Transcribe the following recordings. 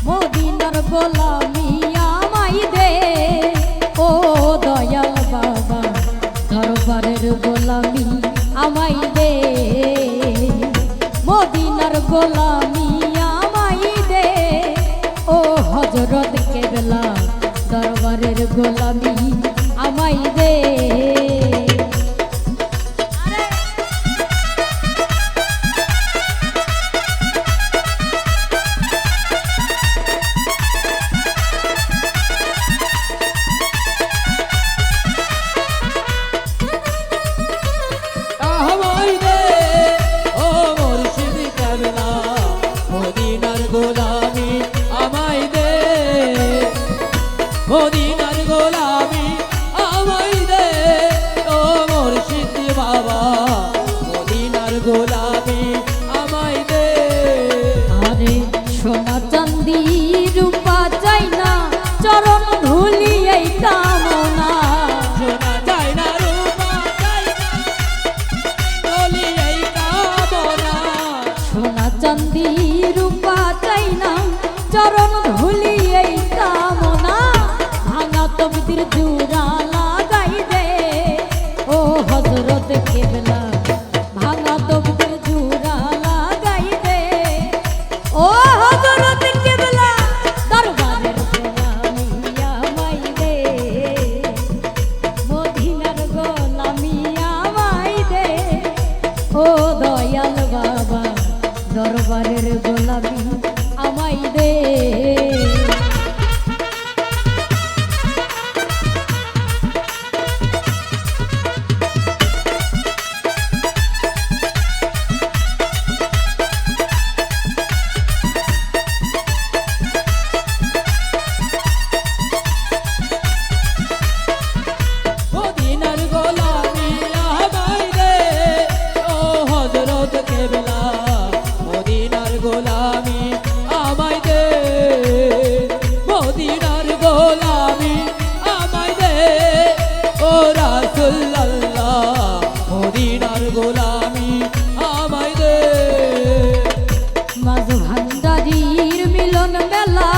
মদিনার গোলামি আমায় দে ও দয়াল বাবা দরবারের গোলামি আমায় দে মদিনার গোলামি আমায় দে ও হযরত কেবলা দরবারের গোলামি আমায় দে মদিনার গোলামি আমায় দে ও মুর্শিদ বাবা মদিনার গোলামি আমায় দে আরে সোনা চাঁদি রূপা চাই না চরণ ধুলি এই কামনা সোনা চাই না রূপা চাই না ধুলি এই কামনা সোনা চাঁদি রূপা চাই না চরণ ধুলি এই কামনা ভাঙা তকদির জোড়া লাগাই দে ও হযরত কেবলা ভাঙা তকদির জোড়া লাগাই দে ও হযরত কেবলা দরবারের গোলামি আমায় দে মদিনার গোলামি আমায় দে ও দয়াল বাবা দরবারের গোলামি আমায় দে মদিনার গোলামি আমায় দে ও হযরত কেবলা মদিনার গোলামি আমায় দে মদিনার গোলামি আমায় দে ও রাসূলুল্লাহ মদিনার গোলামি আমায় দে মাঝ ভান্ডারির মিলন মেলা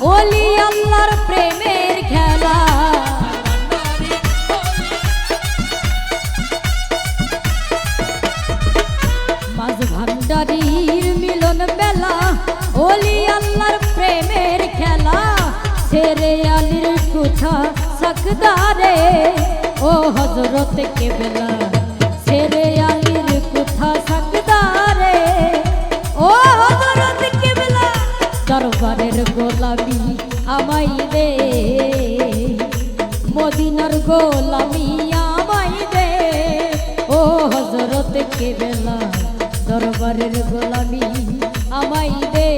ওলি আল্লাহর প্রেমের খেলা মাঝ ভান্ডারির মিলন মেলা ওলি আল্লাহর প্রেমের খেলা সেরে আলীর কুথা সকদারে ও হযরত কেবলা সেরে আলীর কুথা সকদারে ও হযরত কেবলা দরবারের গোলামি আমায় দে মদিনার গোলামি আমায় দে ও হযরত কেবলা দরবারের গোলামি আমায় দে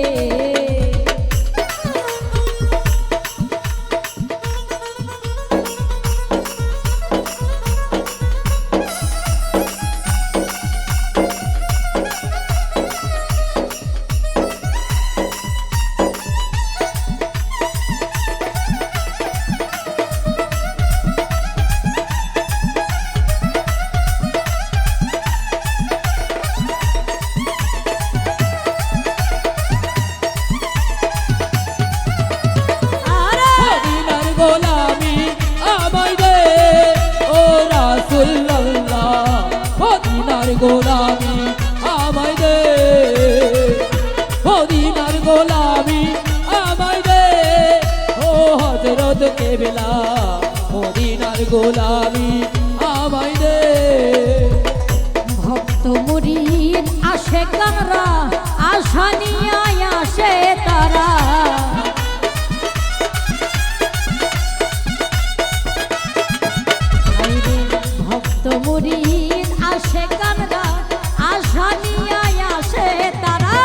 মদিনার গোলামি আমায় দে ও রাসূলুল্লাহ মদিনার গোলামি আমায় দে মদিনার গোলামি আমায় দে ও হযরত কেবলা মদিনার গোলামি আমায় দে ভক্ত মুরিদ আসে কানরা আশা নিয়ে আসে তারা ভক্ত মুরিদ আসে কানরা আশা নিয়ে আসে তারা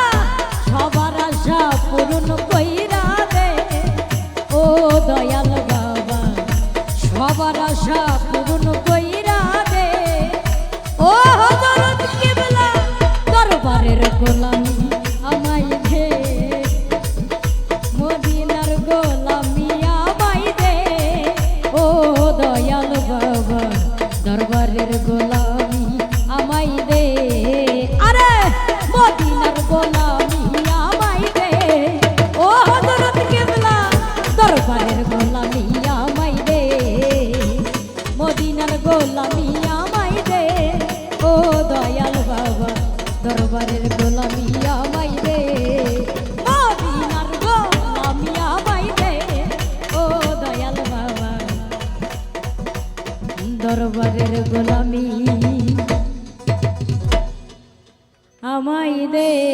সবার আশা পূরণ কইরা দে ও দয়াল বাবা সবার আশা পূরণ কইরা দে ও হযরত কেবলা দরবারের গোলামি আমায় দরবারের গোলামি আমায় দে মদিনার গোলামি আমায় দে ও দয়াল বাবা দরবারের গোলামি আমায় দে